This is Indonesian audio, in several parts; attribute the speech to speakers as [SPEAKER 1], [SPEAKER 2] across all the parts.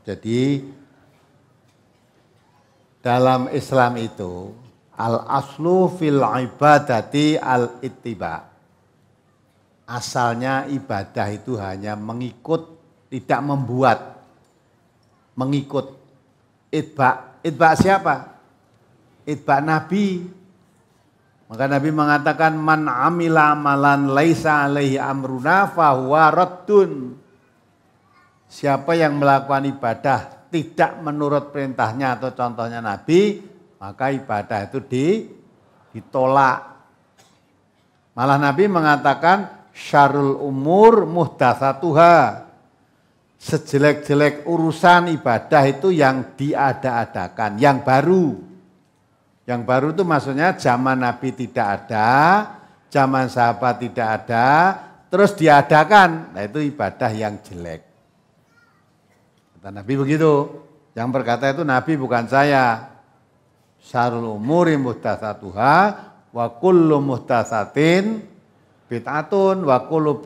[SPEAKER 1] Jadi dalam Islam itu al-aslu fil ibadati al-ittiba. Asalnya ibadah itu hanya mengikut, tidak membuat. Mengikut. Itba siapa? Itba Nabi. Maka Nabi mengatakan man amila amalan laisa alaihi amruna fahuwa raddun. Siapa yang melakukan ibadah tidak menurut perintahnya atau contohnya Nabi, maka ibadah itu ditolak. Malah Nabi mengatakan syarrul umur muhdatsatuha. Sejelek-jelek urusan ibadah itu yang diada-adakan, yang baru. Yang baru itu maksudnya zaman Nabi tidak ada, zaman sahabat tidak ada, terus diadakan. Nah itu ibadah yang jelek. Kata Nabi begitu. Yang berkata itu Nabi bukan saya. Syarrul umuri muhdatsatuha wa kullu muhdatsatin bid'atun wa kullu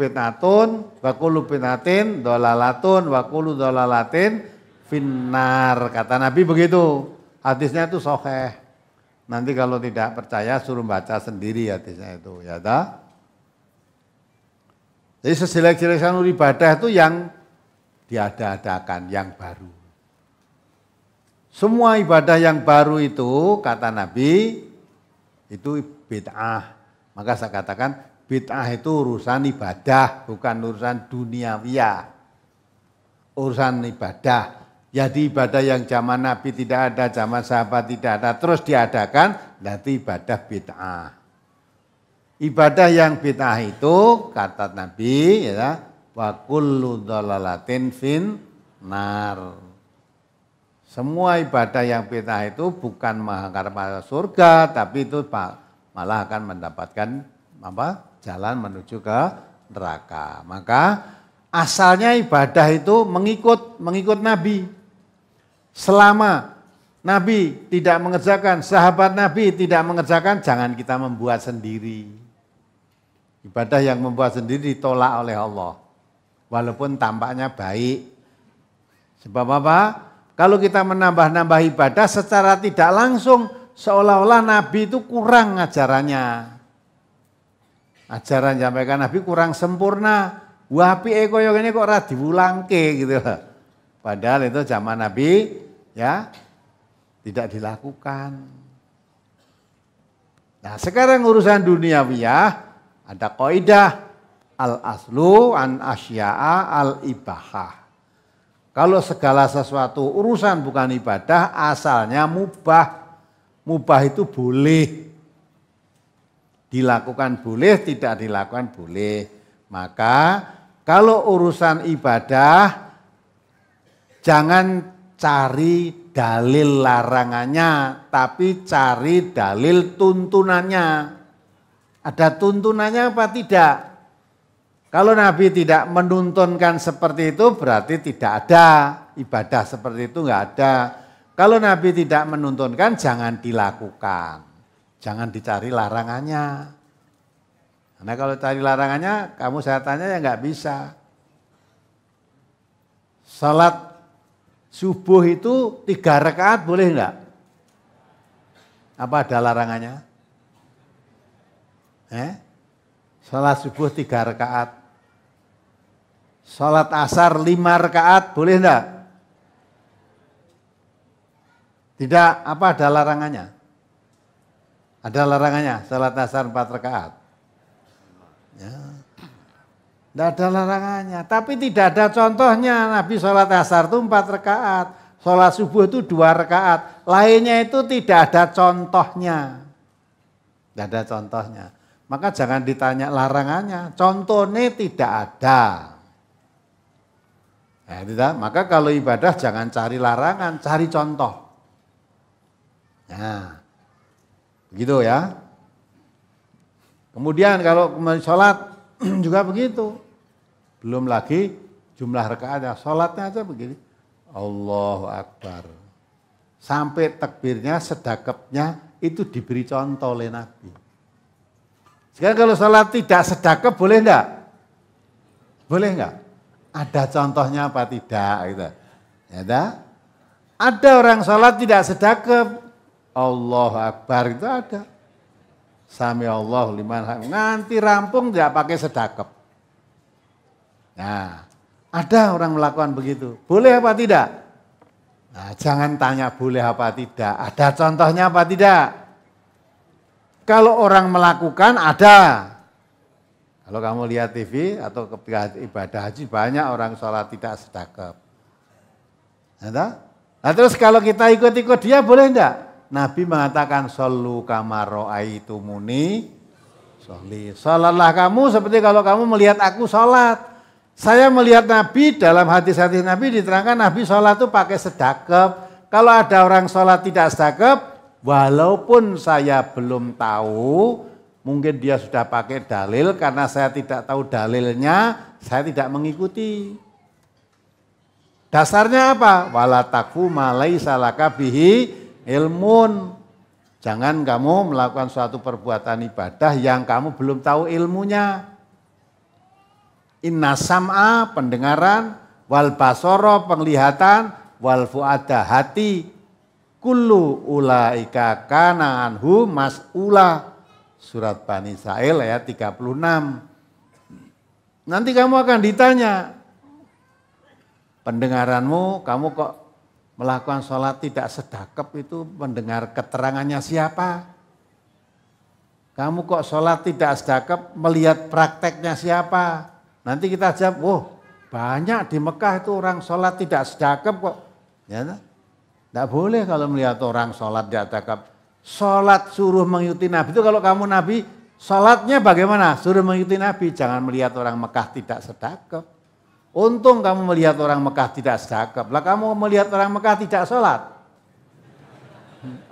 [SPEAKER 1] bid'atin dhalalatun wa kullu dhalalatin finnar. Kata Nabi begitu. Hadisnya itu sahih. Nanti kalau tidak percaya suruh baca sendiri hadisnya itu, ya ta? Jadi sejelek-jelek ibadah itu yang diada-adakan, yang baru. Semua ibadah yang baru itu kata Nabi itu bid'ah. Maka saya katakan bid'ah itu urusan ibadah, bukan urusan duniawiyah. Urusan ibadah. Jadi ibadah yang zaman Nabi tidak ada, zaman sahabat tidak ada, terus diadakan, berarti ibadah bid'ah. Ibadah yang bid'ah itu kata Nabi, ya, wa kullu dhalalatin finnar. Semua ibadah yang bid'ah itu bukan mengharapkan surga, tapi itu malah akan mendapatkan jalan menuju ke neraka. Maka asalnya ibadah itu mengikut Nabi. Selama Nabi tidak mengerjakan, sahabat Nabi tidak mengerjakan, jangan kita membuat sendiri. Ibadah yang membuat sendiri ditolak oleh Allah. Walaupun tampaknya baik. Sebab apa? Kalau kita menambah-nambah ibadah secara tidak langsung, seolah-olah Nabi itu kurang ajarannya. Ajaran sampaikan Nabi kurang sempurna. Wapi koyo ini kok ora diwulangke gitu. Padahal itu zaman Nabi ya tidak dilakukan. Nah, sekarang urusan duniawiyah ada kaidah al-aslu an asya'a al-ibahah. Kalau segala sesuatu urusan bukan ibadah asalnya mubah. Mubah itu boleh. Dilakukan boleh, tidak dilakukan boleh. Maka kalau urusan ibadah jangan cari dalil larangannya, tapi cari dalil tuntunannya. Ada tuntunannya apa tidak? Kalau Nabi tidak menuntunkan seperti itu berarti tidak ada ibadah seperti itu, enggak ada. Kalau Nabi tidak menuntunkan jangan dilakukan. Jangan dicari larangannya. Karena kalau cari larangannya, kamu saya tanya ya nggak bisa. Salat subuh itu 3 rakaat boleh nggak? Apa ada larangannya? Salat subuh 3 rakaat. Salat asar 5 rakaat boleh enggak? Tidak, apa ada larangannya? Ada larangannya, salat asar 4 rakaat. Ya. Tidak ada larangannya, tapi tidak ada contohnya. Nabi salat asar itu 4 rakaat, salat subuh itu 2 rakaat. Lainnya itu tidak ada contohnya. Tidak ada contohnya. Maka jangan ditanya larangannya, contohnya tidak ada. Nah, tidak. Maka kalau ibadah jangan cari larangan, cari contoh. Nah, begitu ya. Kemudian kalau sholat juga begitu. Belum lagi jumlah rakaatnya. Sholatnya aja begini. Allahu Akbar. Sampai takbirnya, sedekapnya itu diberi contoh oleh Nabi. Sekarang kalau sholat tidak sedekap boleh enggak? Boleh enggak? Ada contohnya apa tidak? Gitu. Ya dah? Ada orang sholat tidak sedekap. Allahu Akbar itu ada. Sami Allah liman hamid. Nganti rampung tidak pakai sedekap. Nah, ada orang melakukan begitu. Boleh apa tidak? Nah, jangan tanya boleh apa tidak. Ada contohnya apa tidak? Kalau orang melakukan ada. Kalau kamu lihat TV atau ketika ibadah haji banyak orang sholat tidak sedekap. Nah terus kalau kita ikut-ikut dia boleh enggak? Nabi mengatakan shollu kama ra'aitumuni sholli. Sholatlah kamu seperti kalau kamu melihat aku sholat. Saya melihat Nabi dalam hadis-hadis Nabi diterangkan Nabi sholat itu pakai sedekap. Kalau ada orang sholat tidak sedekap, walaupun saya belum tahu, mungkin dia sudah pakai dalil karena saya tidak tahu dalilnya, saya tidak mengikuti. Dasarnya apa? Wala taqfu ma laisa laka bihi ilmun. Jangan kamu melakukan suatu perbuatan ibadah yang kamu belum tahu ilmunya. Inna sam'a pendengaran, wal basara penglihatan, wal fuada hati. Kullu ulaika kana anhu mas'ula. Surat Bani Israil ayat 36. Nanti kamu akan ditanya, pendengaranmu, kamu kok melakukan sholat tidak sedekap itu mendengar keterangannya siapa? Kamu kok sholat tidak sedekap melihat prakteknya siapa? Nanti kita jawab, oh banyak di Mekah itu orang sholat tidak sedekap kok. Ya, tidak boleh kalau melihat orang sholat tidak sedekap. Sholat suruh mengikuti Nabi itu kalau kamu Nabi, sholatnya bagaimana? Suruh mengikuti Nabi, jangan melihat orang Mekah tidak sedekap. Untung kamu melihat orang Mekah tidak sedekap. Lah kamu melihat orang Mekah tidak sholat.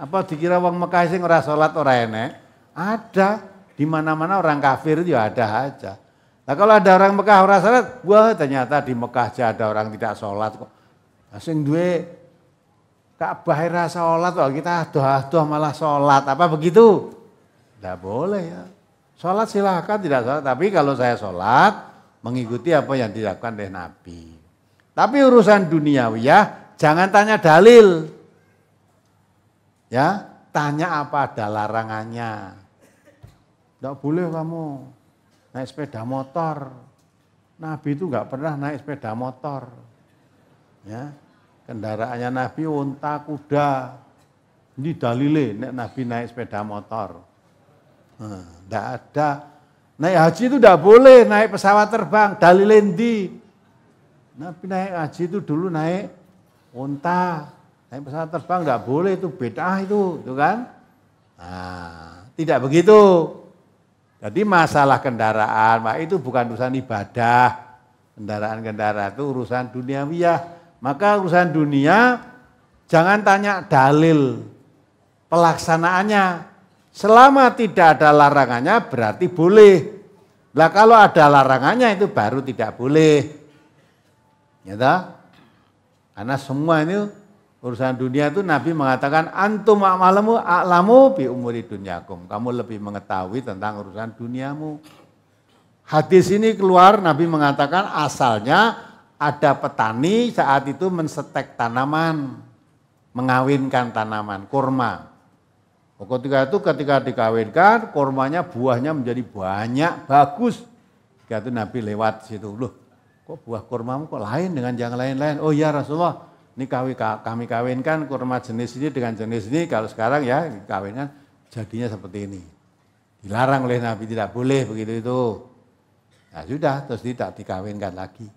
[SPEAKER 1] Apa dikira orang Mekah sing ora sholat ora enek? Ada. Di mana-mana orang kafir itu ada aja. Nah kalau ada orang Mekah ora sholat, wah ternyata di Mekah aja ada orang tidak sholat kok. Sing duwe Ka'bah ora sholat kok kita aduh-aduh malah sholat. Apa begitu? Tidak boleh ya. Sholat silahkan tidak sholat. Tapi kalau saya sholat, mengikuti apa yang dilakukan oleh Nabi. Tapi urusan duniawiyah jangan tanya dalil. Ya, tanya apa ada larangannya. Tidak boleh kamu naik sepeda motor. Nabi itu enggak pernah naik sepeda motor. Ya, kendaraannya Nabi unta, kuda. Ini dalile Nabi naik sepeda motor. Tidak ada. Naik haji itu tidak boleh, naik pesawat terbang, dalil endi. Nabi naik haji itu dulu naik unta, naik pesawat terbang tidak boleh, itu bid'ah itu kan? Nah, tidak begitu. Jadi masalah kendaraan, itu bukan urusan ibadah. Kendaraan-kendaraan itu urusan duniawiyah. Maka urusan dunia jangan tanya dalil pelaksanaannya. Selama tidak ada larangannya berarti boleh. Lah kalau ada larangannya itu baru tidak boleh. Ya toh? Karena semua ini urusan dunia itu Nabi mengatakan antum a'lamu bi umuri dunyakum. Kamu lebih mengetahui tentang urusan duniamu. Hadis ini keluar Nabi mengatakan asalnya ada petani saat itu mensetek tanaman, mengawinkan tanaman kurma. Ketika dikawinkan, kurmanya buahnya menjadi banyak, bagus. Ketika itu Nabi lewat situ, loh kok buah kurmamu kok lain dengan yang lain-lain? Oh ya Rasulullah, ini kami kawinkan kurma jenis ini dengan jenis ini, kalau sekarang ya dikawinkan jadinya seperti ini. Dilarang oleh Nabi, tidak boleh begitu itu. Nah sudah, terus tidak dikawinkan lagi.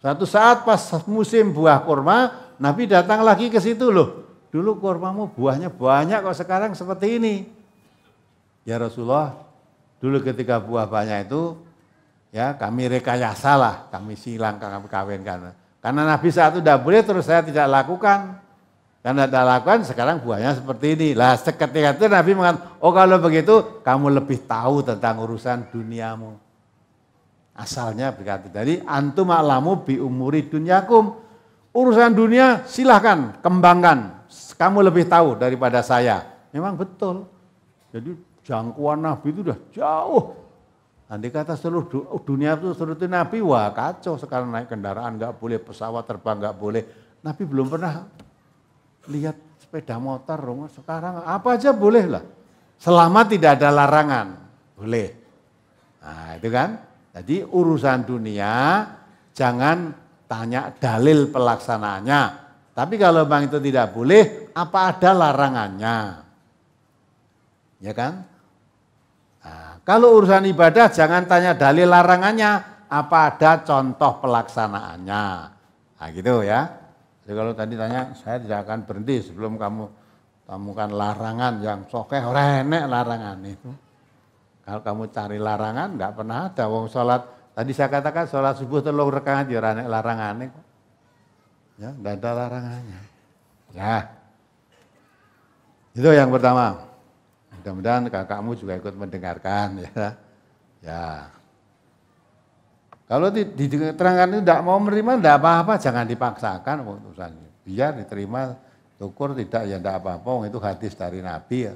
[SPEAKER 1] Suatu saat pas musim buah kurma, Nabi datang lagi ke situ loh. Dulu kurmamu buahnya banyak kok sekarang seperti ini. Ya Rasulullah, dulu ketika buah banyak itu, ya kami rekayasa lah, kami silang, kami kawinkan. Karena Nabi saat itu tidak boleh, terus saya tidak lakukan. Karena tidak lakukan, sekarang buahnya seperti ini. Lah seketika itu Nabi mengatakan, oh kalau begitu, kamu lebih tahu tentang urusan duniamu. Asalnya berkata, jadi antum a'lamu bi umuri dunyakum. Urusan dunia silahkan kembangkan. Kamu lebih tahu daripada saya. Memang betul. Jadi jangkauan Nabi itu sudah jauh. Nanti kata seluruh dunia itu seluruh Nabi, wah kacau sekarang naik kendaraan nggak boleh, pesawat terbang nggak boleh. Nabi belum pernah lihat sepeda motor, sekarang apa aja boleh lah. Selama tidak ada larangan, boleh. Nah itu kan, jadi urusan dunia jangan tanya dalil pelaksanaannya. Tapi kalau memang itu tidak boleh, apa ada larangannya? Ya kan? Nah, kalau urusan ibadah jangan tanya dalil larangannya, apa ada contoh pelaksanaannya. Nah gitu ya. Jadi kalau tadi tanya, saya tidak akan berhenti sebelum kamu temukan larangan yang sokeh, renek larangan itu. Kalau kamu cari larangan, enggak pernah ada. Wong sholat, tadi saya katakan sholat subuh 3 rakaat ya renek larangan itu. Ya, enggak ada larangannya. Ya, itu yang pertama. Mudah-mudahan kakakmu juga ikut mendengarkan ya. Ya. Kalau diterangkan itu tidak mau menerima, tidak apa-apa, jangan dipaksakan urusannya. Biar diterima, syukur tidak ya tidak apa-apa, itu hadis dari Nabi ya.